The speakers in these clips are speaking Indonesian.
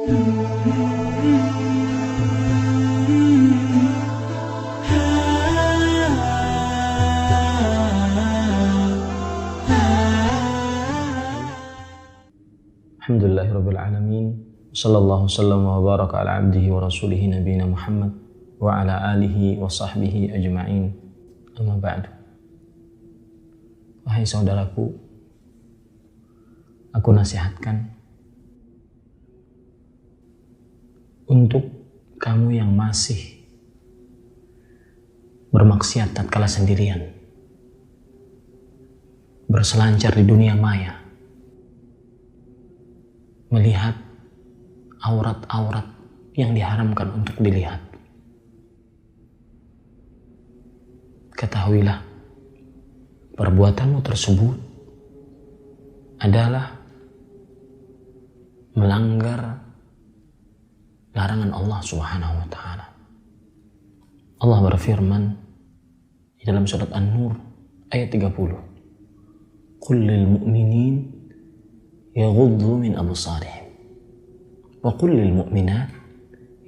Alhamdulillahirabbil alamin. Sallallahu wasallam wa baraka ala abdihi wa rasulihi nabiyina Muhammad wa ala alihi wa sahbihi ajma'in. Amma ba'du. Wahai saudaraku, aku nasihatkan untuk kamu yang masih bermaksiat tatkala sendirian, berselancar di dunia maya, melihat aurat-aurat yang diharamkan untuk dilihat. Ketahuilah, perbuatanmu tersebut adalah melanggar larangan Allah Subhanahu wa taala. Allah berfirman di dalam surat An-Nur ayat 30. Qul lil mu'minin yaghuddu min absarihim wa qul lil mu'minat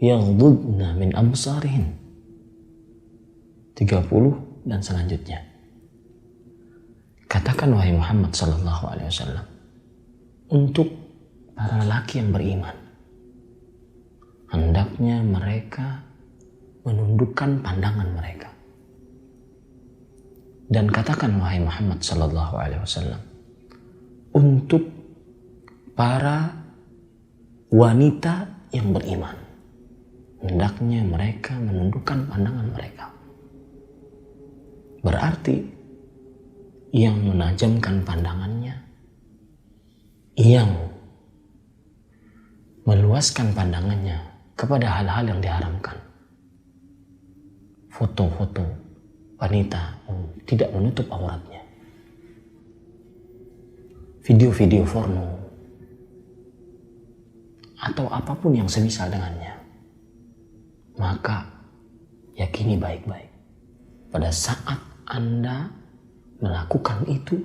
yaghuddna min absarihin. 30 dan selanjutnya. Katakan wahai Muhammad sallallahu alaihi wasallam untuk para lelaki yang beriman, hendaknya mereka menundukkan pandangan mereka. Dan katakan wahai Muhammad sallallahu alaihi wasallam untuk para wanita yang beriman, hendaknya mereka menundukkan pandangan mereka. Berarti yang menajamkan pandangannya, yang meluaskan pandangannya kepada hal-hal yang diharamkan, foto-foto wanita tidak menutup auratnya, video-video porno, atau apapun yang semisal dengannya, maka yakini baik-baik, pada saat Anda melakukan itu,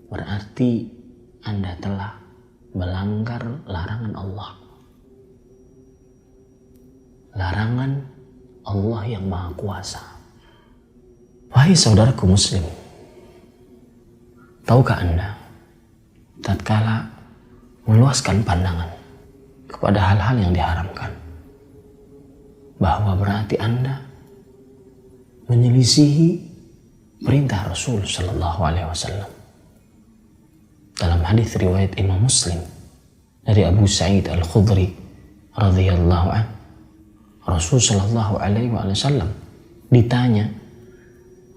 berarti Anda telah melanggar larangan Allah. Larangan Allah yang Maha Kuasa. Wahai saudaraku muslim, tahukah Anda, tatkala meluaskan pandangan kepada hal-hal yang diharamkan, bahwa berarti Anda menyelisihi perintah Rasul sallallahu alaihi wasallam. Dalam hadis riwayat Imam Muslim dari Abu Sa'id Al-Khudri radhiyallahu anhu, Rasul sallallahu alaihi wasallam ditanya,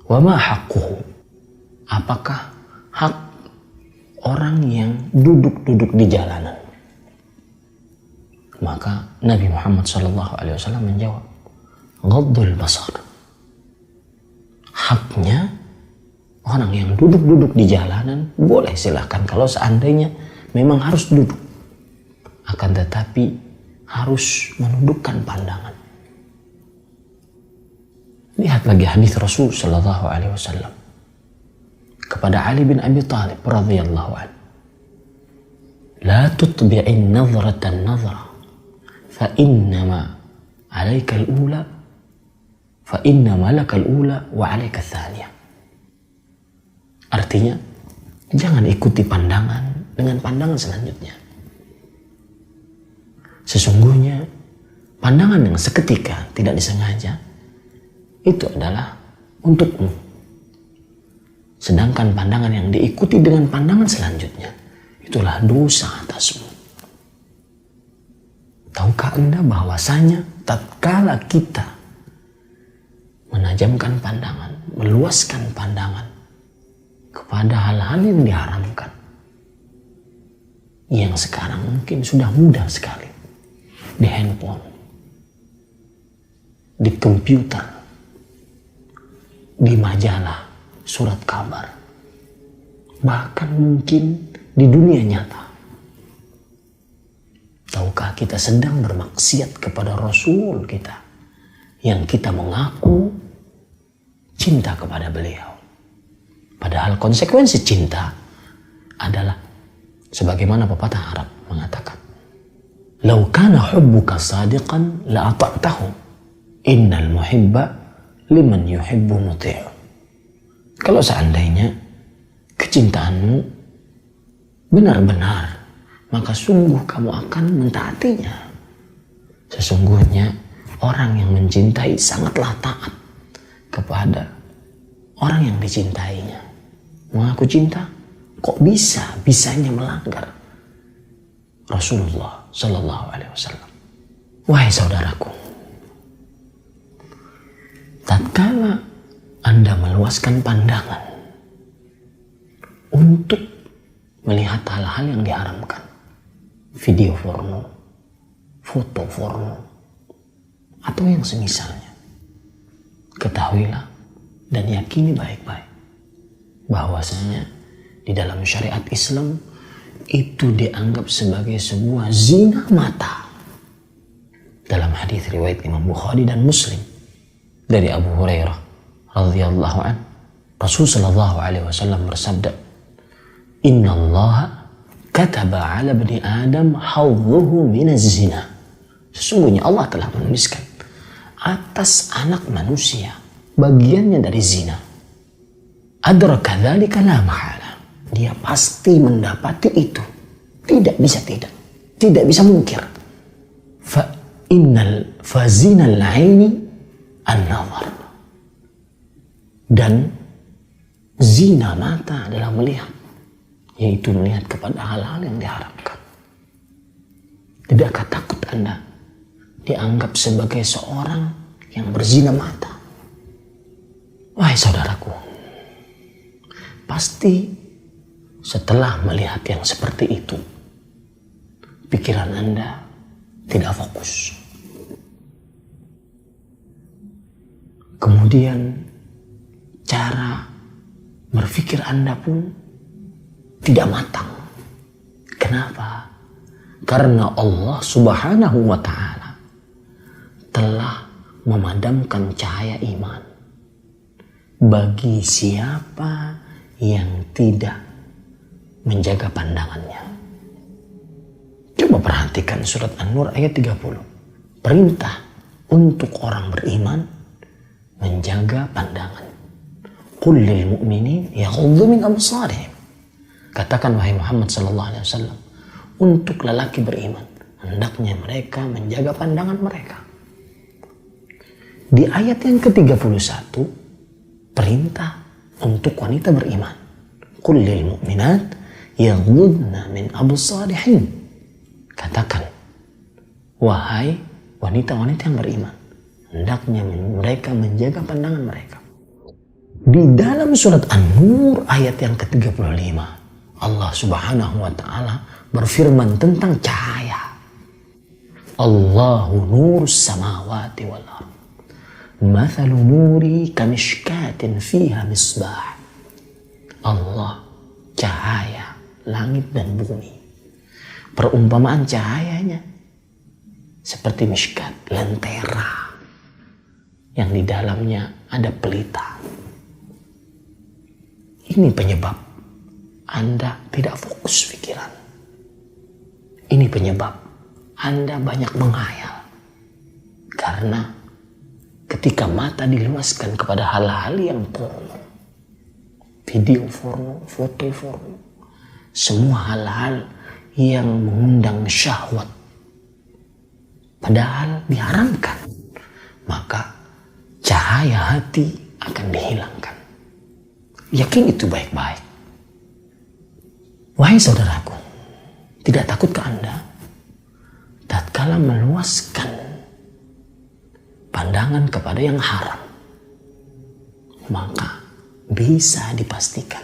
"Wa ma haqquhu?" Apakah hak orang yang duduk-duduk di jalanan? Maka Nabi Muhammad sallallahu alaihi wasallam menjawab, "Ghaddul basar." Haknya orang yang duduk-duduk di jalanan boleh, silahkan kalau seandainya memang harus duduk, akan tetapi harus menundukkan pandangan. Lihat lagi hadis Rasul sallallahu alaihi wasallam kepada Ali bin Abi Thalib radhiyallahu anhu, "La tutbi'in nazratan nazra fa innama 'alaika al-ula fa innama lakal ula wa 'alaika ats-tsaniyah." Artinya, jangan ikuti pandangan dengan pandangan selanjutnya. Sesungguhnya pandangan yang seketika tidak disengaja itu adalah untukmu. Sedangkan pandangan yang diikuti dengan pandangan selanjutnya itulah dosa atasmu. Tahukah Anda bahwasanya tatkala kita menajamkan pandangan, meluaskan pandangan kepada hal-hal yang diharamkan, yang sekarang mungkin sudah mudah sekali, di handphone, di komputer, di majalah, surat kabar, bahkan mungkin di dunia nyata. Tahukah kita sedang bermaksiat kepada Rasul kita yang kita mengaku cinta kepada beliau? Padahal konsekuensi cinta adalah sebagaimana pepatah Arab mengatakan, "Lau kana hubbuka sadiqan la ata'tahu. Innal muhibba liman yuhibbu muti'u." Kalau seandainya kecintaanmu benar-benar, maka sungguh kamu akan mentaatinya. Sesungguhnya orang yang mencintai sangatlah taat kepada orang yang dicintainya. Mengaku cinta, kok bisanya melanggar Rasulullah Sallallahu Alaihi Wasallam. Wahai saudaraku, tatkala Anda meluaskan pandangan untuk melihat hal-hal yang diharamkan, video porno, foto porno, atau yang semisalnya, ketahuilah dan yakini baik-baik bahwasanya di dalam syariat Islam itu dianggap sebagai sebuah zina mata. Dalam hadis riwayat Imam Bukhari dan Muslim dari Abu Hurairah radhiyallahu an, Rasul sallallahu alaihi wasallam bersabda, "Inna Allah kataba ala bani Adam hawdhuhu minaz zina." Sesungguhnya Allah telah menuliskan atas anak manusia bagiannya dari zina. Adraka dzalika la mahala. Dia pasti mendapati itu. Tidak bisa mungkir. Fa zinal aini an-nazar. Dan zina mata adalah melihat, yaitu melihat kepada hal-hal yang diharamkan. Tidakkah takut Anda dianggap sebagai seorang yang berzina mata? Wahai saudaraku, pasti setelah melihat yang seperti itu, pikiran Anda tidak fokus. Kemudian cara berpikir Anda pun tidak matang. Kenapa? Karena Allah Subhanahu wa Ta'ala telah memadamkan cahaya iman bagi siapa yang tidak menjaga pandangannya. Coba perhatikan surat An-Nur ayat 30. Perintah untuk orang beriman menjaga pandangan. Qul lil mu'minin yaghuddu min absarihim. Katakan wahai Muhammad sallallahu alaihi wasallam, untuk lelaki beriman hendaknya mereka menjaga pandangan mereka. Di ayat yang ke-31 perintah untuk wanita beriman. Qul lil mu'minat yaghuddna min absarihin. Katakan, wahai wanita-wanita yang beriman, hendaknya mereka menjaga pandangan mereka. Di dalam surat An-Nur ayat yang ke-35, Allah Subhanahu wa Ta'ala berfirman tentang cahaya. Allahu nurus samawati wal ardh. Mathalu nuri kamishkatin fiha misbah. Allah cahaya langit dan bumi. Perumpamaan cahayanya seperti mishkat, lentera yang di dalamnya ada pelita. Ini penyebab Anda tidak fokus pikiran. Ini penyebab Anda banyak menghayal. Karena ketika mata diluaskan kepada hal-hal yang porno, video porno, foto porno, semua hal-hal yang mengundang syahwat, padahal diharamkan, maka cahaya hati akan dihilangkan. Yakin itu baik-baik. Wahai saudaraku, tidak takutkah Anda tatkala meluaskan pandangan kepada yang haram, maka bisa dipastikan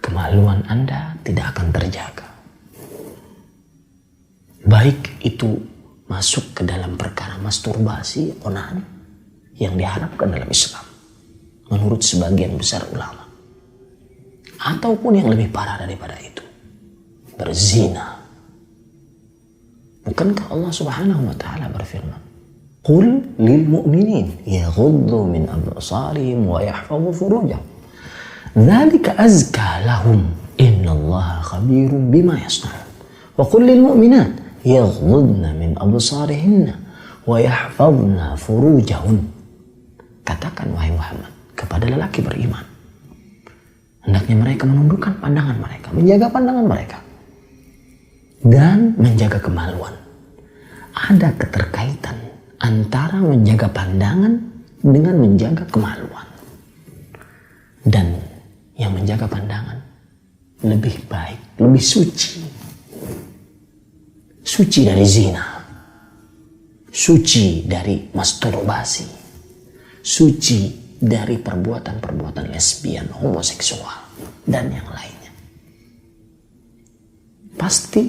kemaluan Anda tidak akan terjaga. Baik itu masuk ke dalam perkara masturbasi, onani yang diharapkan dalam Islam menurut sebagian besar ulama, ataupun yang lebih parah daripada itu, berzina. Bukankah Allah Subhanahu wa Ta'ala berfirman, Qul lil mu'minin yaghuddu min absarihim wa yahfazu furujahum dzalika azka lahum innallaha khabirun bima yasna'un wa qul lil mu'minat yaghdudna min absarihinna wa yahfazna furujahun. Katakan wahai Muhammad kepada lelaki beriman, hendaknya mereka menundukkan pandangan mereka, menjaga pandangan mereka, dan menjaga kemaluan. Ada keterkaitan antara menjaga pandangan dengan menjaga kemaluan. Dan yang menjaga pandangan lebih baik, lebih suci. Suci dari zina, suci dari masturbasi, suci dari perbuatan-perbuatan lesbian, homoseksual, dan yang lainnya. Pasti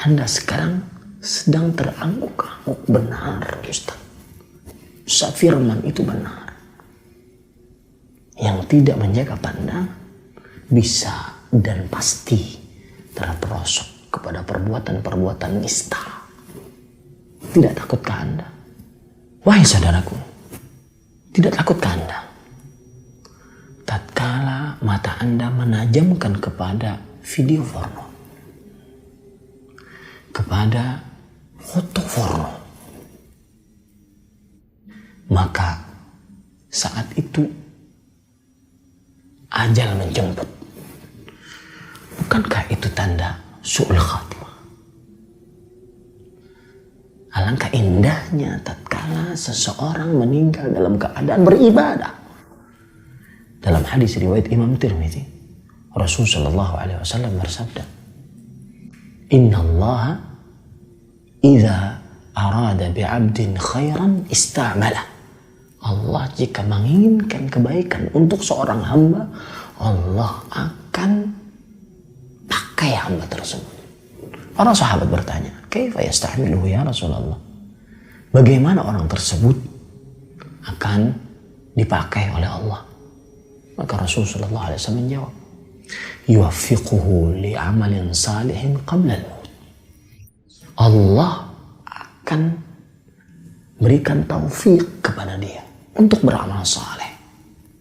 Anda sekarang sedang terangguk-angguk, benar Ustaz. Ustaz firman itu benar. Yang tidak menjaga pandangan bisa dan pasti terperosok kepada perbuatan-perbuatan nista. Tidak takutkah Anda? Wahai saudaraku, tidak takutkah Anda? Tatkala mata Anda menajamkan kepada video porno, kepada foto porno, maka saat itu ajal menjemput. Bukankah itu tanda su'ul khatimah? Alangkah indahnya tatkala seseorang meninggal dalam keadaan beribadah. Dalam hadis riwayat Imam Tirmidzi, Rasulullah sallallahu alaihi wasallam bersabda, "Inna Allah idza arada bi'abdin khairan ista'mala." Allah jika menginginkan kebaikan untuk seorang hamba, Allah akan pakai hamba tersebut. Para sahabat bertanya, "Kaifa yasta'miluhu ya Rasulullah?" Bagaimana orang tersebut akan dipakai oleh Allah? Maka Rasulullah SAW menjawab, "Yuwaffiquhu li'amalin salihin qabla al-maut." Allah akan berikan taufik kepada dia untuk beramal saleh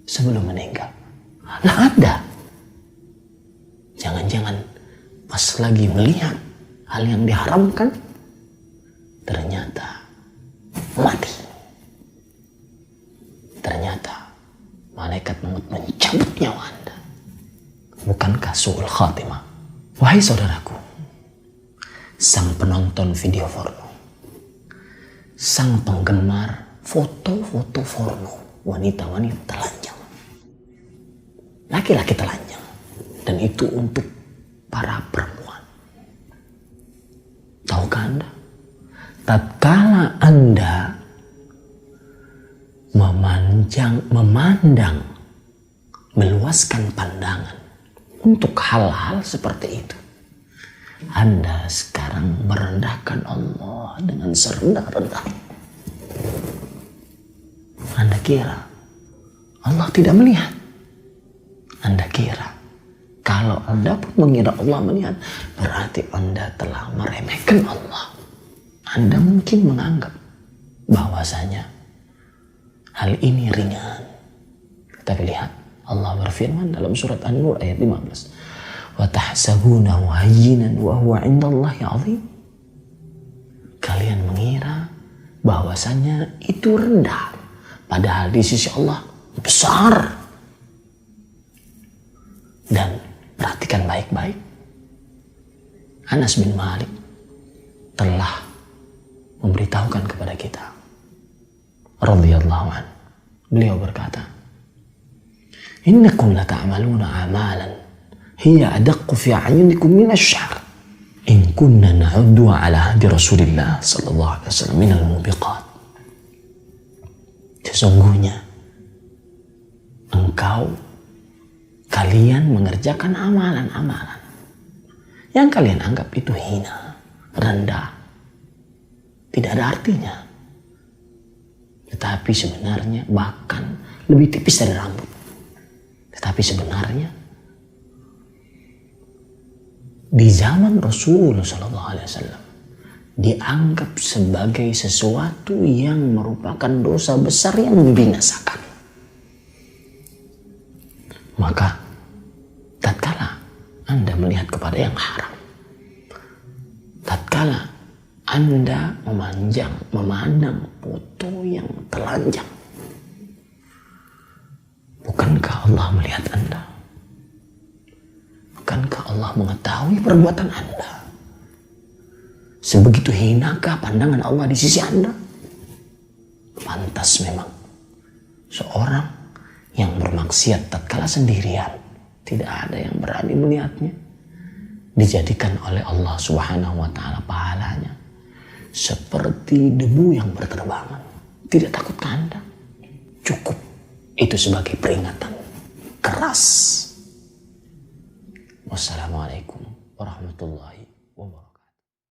sebelum meninggal. Lah ada, jangan-jangan pas lagi melihat hal yang diharamkan, ternyata mati. Ternyata malaikat maut mencabut nyawa Anda. Bukankah su'ul khatimah? Wahai saudaraku, sang penonton video porno, sang penggemar foto-foto porno, wanita-wanita telanjang, laki-laki telanjang, dan itu untuk para perempuan. Tahukah Anda? Tatkala Anda memandang, meluaskan pandangan untuk hal-hal seperti itu, Anda sekarang merendahkan Allah dengan serendah-rendahnya. Anda kira Allah tidak melihat? Anda kira kalau Anda pun mengira Allah melihat, berarti Anda telah meremehkan Allah. Anda mungkin menganggap bahwasanya hal ini ringan. Tapi lihat, Allah berfirman dalam surat An-Nur ayat 15, "Wa tahsabunahu hayyinan wa huwa 'indallahi 'azim." Kalian mengira bahwasanya itu rendah, padahal di sisi Allah besar. Dan perhatikan baik-baik, Anas bin Malik telah memberitahukan kepada kita, radhiyallahu anhu. Beliau berkata, "Innakum lata'maluna amalan hiya adaqqu fi a'yunikum min asy-sya'r in kunna na'uddu 'ala hadi Rasulillah sallallahu alaihi wasallam min al-mubiqat." Sesungguhnya kalian mengerjakan amalan-amalan yang kalian anggap itu hina, rendah, tidak ada artinya. Tetapi sebenarnya bahkan lebih tipis dari rambut. Tetapi sebenarnya di zaman Rasulullah SAW dianggap sebagai sesuatu yang merupakan dosa besar yang membinasakan. Maka tatkala Anda melihat kepada yang haram, tatkala Anda memandang foto yang telanjang, bukankah Allah melihat Anda? Bukankah Allah mengetahui perbuatan Anda? Sebegitu hinakah pandangan Allah di sisi Anda? Pantas memang seorang yang bermaksiat tatkala sendirian, tidak ada yang berani melihatnya, dijadikan oleh Allah Subhanahu wa taala pahalanya seperti debu yang berterbangan. Tidak takutkah Anda? Cukup itu sebagai peringatan keras. Wassalamualaikum warahmatullahi